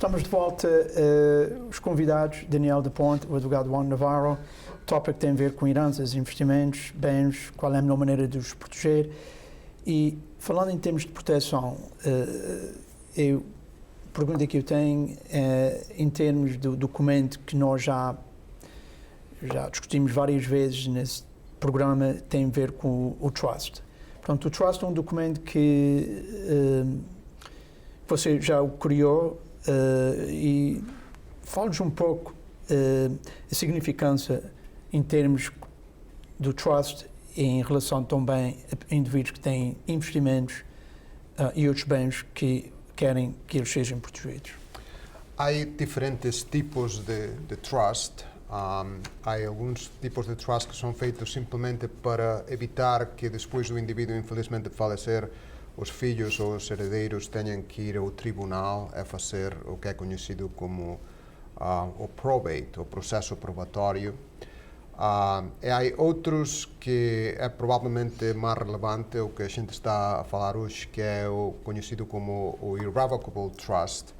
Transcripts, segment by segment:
Estamos de volta, os convidados, Daniel da Ponte, o advogado Juan Navarro. O tópico tem a ver com heranças, investimentos, bens, qual é a melhor maneira de os proteger. E falando em termos de proteção, a pergunta que eu tenho é em termos do documento que nós já discutimos várias vezes nesse programa, tem a ver com o Trust. Portanto, o Trust é um documento que você já o criou e fala-nos um pouco a significância em termos do Trust em relação também a indivíduos que têm investimentos e outros bens que querem que eles sejam protegidos. Há diferentes tipos de Trust. Há alguns tipos de Trust que são feitos simplesmente para evitar que depois do indivíduo infelizmente falecer, os filhos ou os herdeiros tenham que ir ao tribunal a fazer o que é conhecido como o probate, o processo probatório. E há outros que é provavelmente mais relevante, o que a gente está a falar hoje, que é o conhecido como o Irrevocable Trust.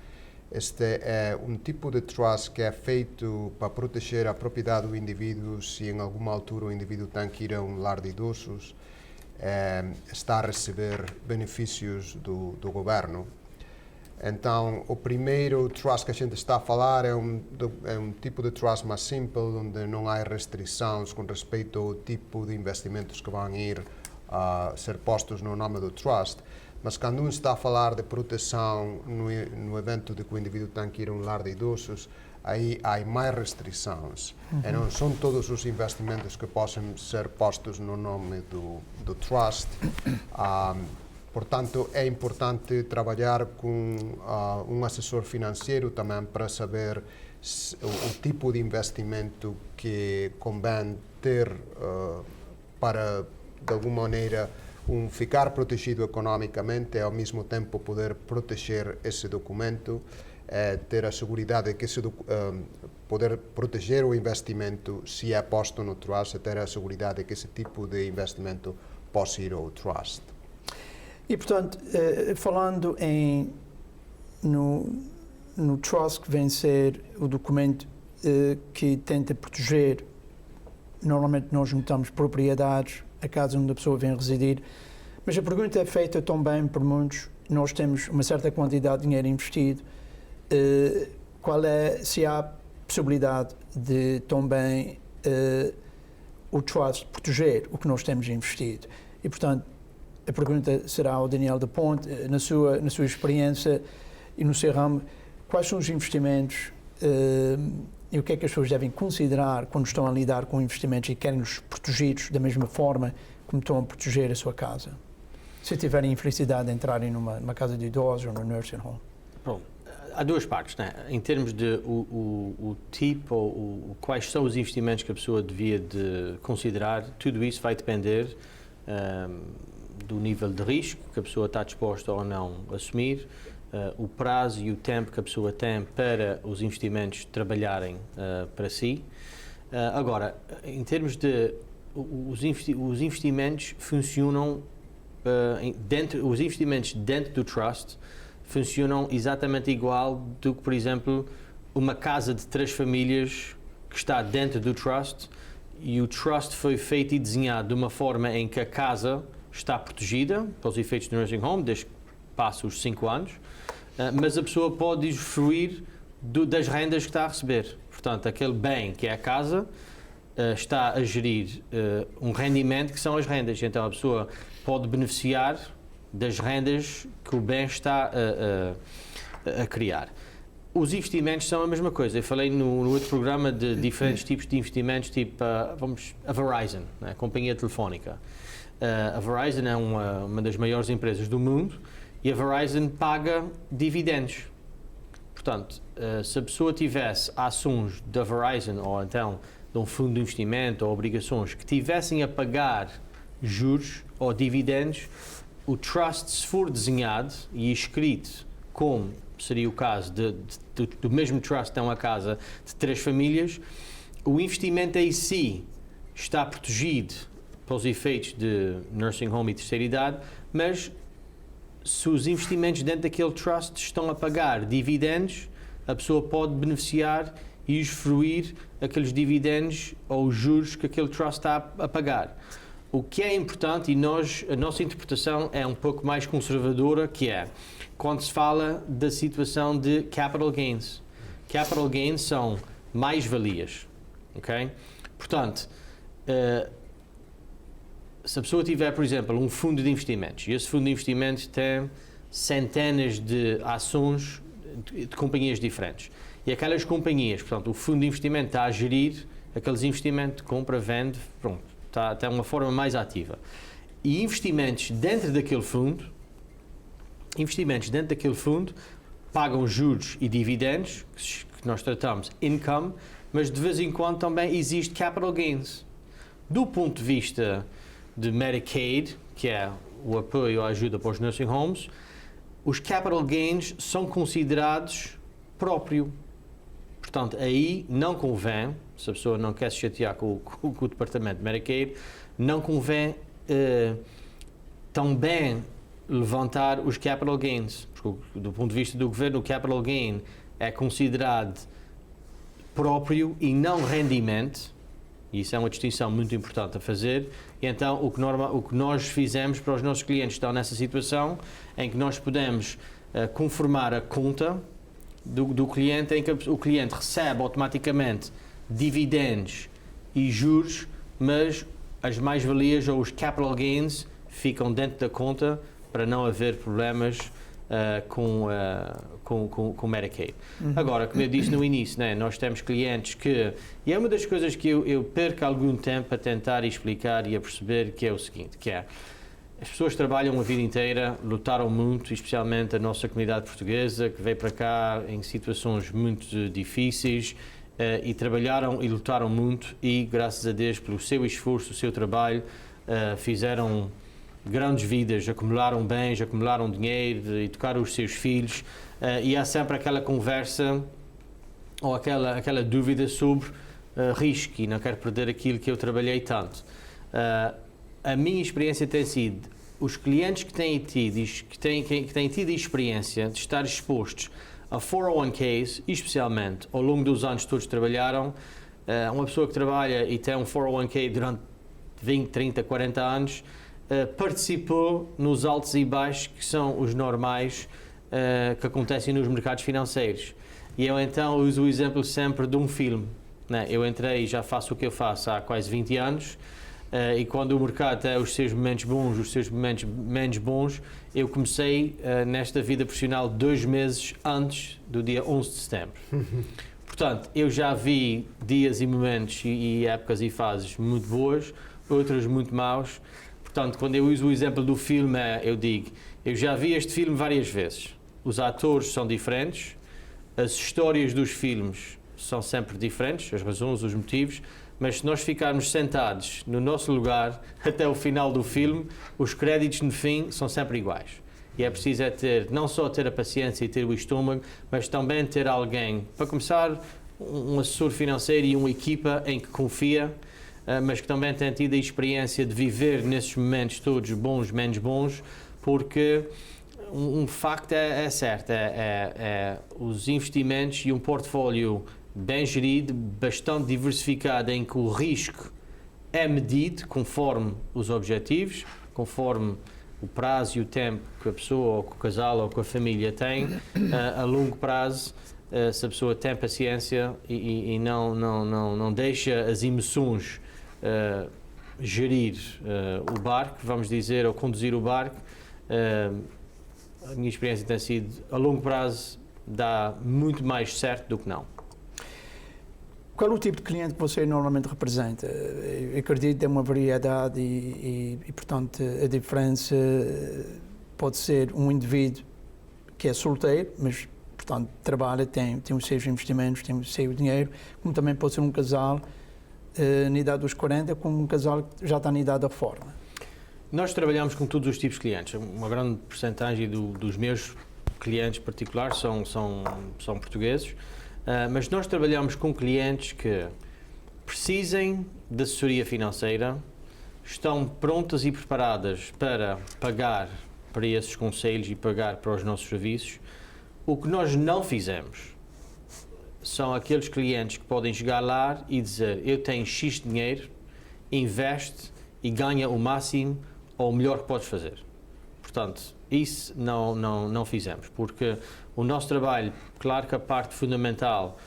Este é um tipo de trust que é feito para proteger a propriedade do indivíduo se em alguma altura o indivíduo tem que ir a um lar de idosos, está a receber benefícios do governo. Então, o primeiro trust que a gente está a falar é um tipo de trust mais simples, onde não há restrições com respeito ao tipo de investimentos que vão ir a ser postos no nome do trust. Mas quando está a falar de proteção no evento de que o indivíduo tem que ir a um lar de idosos, aí há mais restrições. E não são todos os investimentos que possam ser postos no nome do trust. Portanto, é importante trabalhar com um assessor financeiro também para saber o tipo de investimento que convém ter para, de alguma maneira, ficar protegido economicamente e, ao mesmo tempo, poder proteger esse documento, ter a segurança de que poder proteger o investimento se é posto no trust, ter a segurança de que esse tipo de investimento possa ir ao trust. E, portanto, falando no Trust, que vem ser o documento que tenta proteger, normalmente nós notamos propriedades, a casa onde a pessoa vem residir, mas a pergunta é feita também por muitos. Nós temos uma certa quantidade de dinheiro investido, se há possibilidade de também o Trust proteger o que nós temos investido. E, portanto, a pergunta será ao Daniel da Ponte, na sua experiência e no seu ramo, quais são os investimentos e o que é que as pessoas devem considerar quando estão a lidar com investimentos e querem-nos protegidos da mesma forma como estão a proteger a sua casa? Se tiverem infelicidade de entrarem numa casa de idosos ou no nursing home. Bom, há duas partes, né? Em termos de o tipo ou quais são os investimentos que a pessoa devia de considerar, tudo isso vai depender do nível de risco que a pessoa está disposta ou não a assumir, o prazo e o tempo que a pessoa tem para os investimentos trabalharem para si. Agora, em termos de os investimentos funcionam os investimentos dentro do Trust funcionam exatamente igual do que, por exemplo, uma casa de 3 famílias que está dentro do Trust, e o Trust foi feito e desenhado de uma forma em que a casa está protegida pelos efeitos do nursing home, desde que passa os 5 anos, mas a pessoa pode usufruir das rendas que está a receber. Portanto, aquele bem que é a casa está a gerir um rendimento que são as rendas. Então, a pessoa pode beneficiar das rendas que o bem está a criar. Os investimentos são a mesma coisa. Eu falei no outro programa de diferentes tipos de investimentos, tipo a Verizon, né, a companhia telefónica. A Verizon é uma das maiores empresas do mundo e a Verizon paga dividendos. Portanto, se a pessoa tivesse ações da Verizon ou então de um fundo de investimento ou obrigações que tivessem a pagar juros ou dividendos, o Trust, se for desenhado e escrito como seria o caso do mesmo Trust, tem uma casa de 3 famílias, o investimento em si está protegido pelos efeitos de nursing home e terceira idade, mas se os investimentos dentro daquele trust estão a pagar dividendos, a pessoa pode beneficiar e usufruir aqueles dividendos ou os juros que aquele trust está a pagar. O que é importante, e a nossa interpretação é um pouco mais conservadora, que é quando se fala da situação de capital gains. Capital gains são mais-valias, ok? Portanto, se a pessoa tiver, por exemplo, um fundo de investimentos, e esse fundo de investimentos tem centenas de ações de companhias diferentes, e aquelas companhias, portanto, o fundo de investimento está a gerir aqueles investimentos, compra, vende, pronto, está uma forma mais ativa. E investimentos dentro daquele fundo pagam juros e dividendos, que nós tratamos income, mas de vez em quando também existe capital gains. Do ponto de vista de Medicaid, que é o apoio, a ajuda para os nursing homes, os capital gains são considerados próprio. Portanto, aí não convém, se a pessoa não quer se chatear com o departamento de Medicaid, não convém também levantar os capital gains, porque do ponto de vista do governo o capital gain é considerado próprio e não rendimento, e isso é uma distinção muito importante a fazer, e então o que nós fizemos para os nossos clientes que estão nessa situação, em que nós podemos conformar a conta do cliente, em que o cliente recebe automaticamente dividendos e juros, mas as mais-valias ou os capital gains ficam dentro da conta para não haver problemas com Medicaid. Agora, como eu disse no início, né, nós temos clientes que... E é uma das coisas que eu perco algum tempo a tentar explicar e a perceber, que é o seguinte, que é... As pessoas trabalham a vida inteira, lutaram muito, especialmente a nossa comunidade portuguesa, que veio para cá em situações muito difíceis, e trabalharam e lutaram muito e, graças a Deus, pelo seu esforço, o seu trabalho, fizeram grandes vidas, acumularam bens, acumularam dinheiro, educaram os seus filhos, e há sempre aquela conversa ou aquela dúvida sobre risco, e não quero perder aquilo que eu trabalhei tanto. A minha experiência tem sido, os clientes que têm tido a experiência de estar expostos a 401ks, especialmente ao longo dos anos que todos trabalharam, uma pessoa que trabalha e tem um 401k durante 20, 30, 40 anos, participou nos altos e baixos que são os normais que acontecem nos mercados financeiros. E eu então uso o exemplo sempre de um filme, né? Eu entrei e já faço o que eu faço há quase 20 anos, e quando o mercado tem os seus momentos bons, os seus momentos menos bons, eu comecei nesta vida profissional 2 meses antes do dia 11 de setembro. Portanto, eu já vi dias e momentos e épocas e fases muito boas, outras muito maus. Portanto, quando eu uso o exemplo do filme, eu digo, eu já vi este filme várias vezes. Os atores são diferentes, as histórias dos filmes são sempre diferentes, as razões, os motivos, mas se nós ficarmos sentados no nosso lugar até o final do filme, os créditos no fim são sempre iguais. E é preciso não só ter a paciência e ter o estômago, mas também ter alguém, para começar, um assessor financeiro e uma equipa em que confia, mas que também tem tido a experiência de viver nesses momentos todos, bons, menos bons, porque um facto é certo, os investimentos e um portfólio bem gerido, bastante diversificado, em que o risco é medido conforme os objetivos, conforme o prazo e o tempo que a pessoa, ou que o casal, ou que a família tem, a longo prazo, se a pessoa tem paciência e não deixa as emoções gerir o barco, vamos dizer, ou conduzir o barco, a minha experiência tem sido, a longo prazo, dá muito mais certo do que não. Qual é o tipo de cliente que você normalmente representa? Eu acredito que tem uma variedade e, portanto, a diferença pode ser um indivíduo que é solteiro, mas, portanto, trabalha, tem os seus investimentos, tem o seu dinheiro, como também pode ser um casal na idade dos 40, como um casal que já está na idade da reforma. Nós trabalhamos com todos os tipos de clientes. Uma grande porcentagem dos meus clientes particulares são portugueses. Mas nós trabalhamos com clientes que precisem de assessoria financeira, estão prontas e preparadas para pagar para esses conselhos e pagar para os nossos serviços. O que nós não fizemos são aqueles clientes que podem chegar lá e dizer: eu tenho X dinheiro, investe e ganha o máximo ou o melhor que podes fazer. Portanto, isso não fizemos, porque o nosso trabalho, claro que a parte fundamental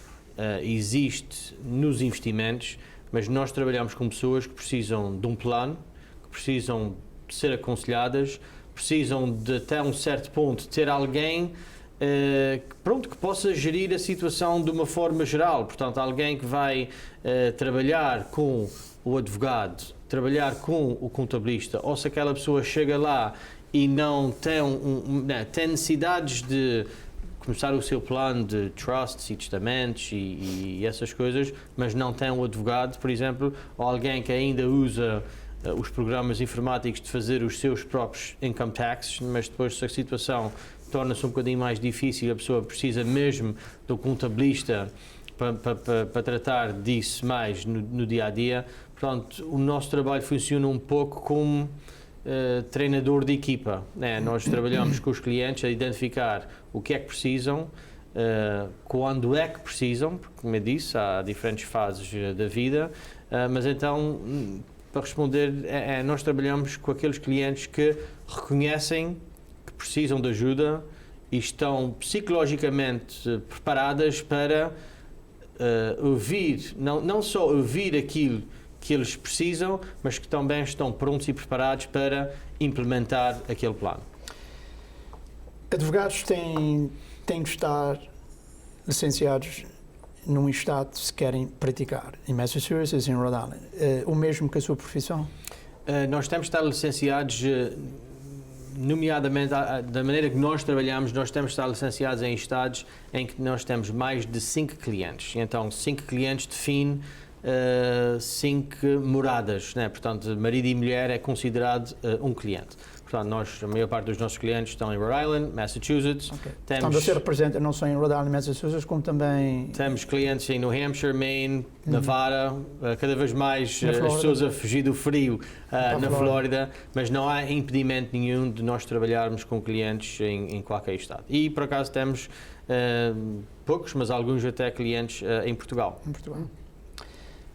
existe nos investimentos, mas nós trabalhamos com pessoas que precisam de um plano, que precisam de ser aconselhadas, precisam de, até um certo ponto, ter alguém que possa gerir a situação de uma forma geral. Portanto, alguém que vai trabalhar com o advogado, trabalhar com o contabilista, ou se aquela pessoa chega lá e não tem, tem necessidades de começar o seu plano de trusts e testamentos e essas coisas, mas não tem um advogado, por exemplo, ou alguém que ainda usa os programas informáticos de fazer os seus próprios income taxes, mas depois se a situação torna-se um bocadinho mais difícil, a pessoa precisa mesmo do contabilista para tratar disso mais no dia a dia. Portanto, o nosso trabalho funciona um pouco como treinador de equipa, né? Nós trabalhamos com os clientes a identificar o que é que precisam, quando é que precisam, porque, como eu disse, há diferentes fases da vida, mas então, para responder, nós trabalhamos com aqueles clientes que reconhecem que precisam de ajuda e estão psicologicamente preparadas para ouvir, não só ouvir aquilo que eles precisam, mas que também estão prontos e preparados para implementar aquele plano. Advogados têm que estar licenciados num estado se querem praticar, em Massachusetts, em Rhode Island. O mesmo que a sua profissão? Nós temos de estar licenciados, nomeadamente, da maneira que nós trabalhamos, nós temos de estar licenciados em estados em que nós temos mais de 5 clientes. Então, 5 clientes define 5 moradas, né? Portanto, marido e mulher é considerado um cliente. Portanto, a maior parte dos nossos clientes estão em Rhode Island, Massachusetts. Okay. Portanto, você representa não só em Rhode Island, Massachusetts, como também... Temos clientes em New Hampshire, Maine, Nevada, cada vez mais as pessoas a fugir do frio na Flórida, mas não há impedimento nenhum de nós trabalharmos com clientes em qualquer estado. E, por acaso, temos poucos, mas alguns até clientes em Portugal. Em Portugal.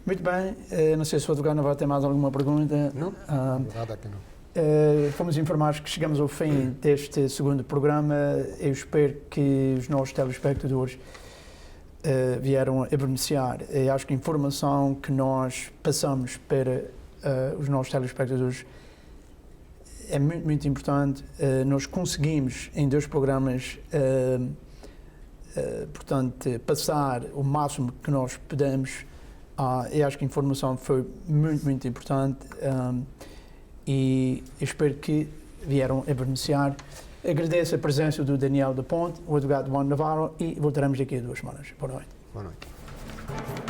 Muito bem, não sei se o advogado não vai ter mais alguma pergunta. Não, nada que não. Fomos informados que chegamos ao fim deste segundo programa. Eu espero que os nossos telespectadores vieram a beneficiar. Eu acho que a informação que nós passamos para os nossos telespectadores é muito, muito importante. Nós conseguimos, em 2 programas, portanto, passar o máximo que nós podemos. Eu acho que a informação foi muito, muito importante e espero que vieram a beneficiar. Agradeço a presença do Daniel da Ponte, o advogado Juan Navarro, e voltaremos daqui a 2 semanas. Boa noite. Boa noite.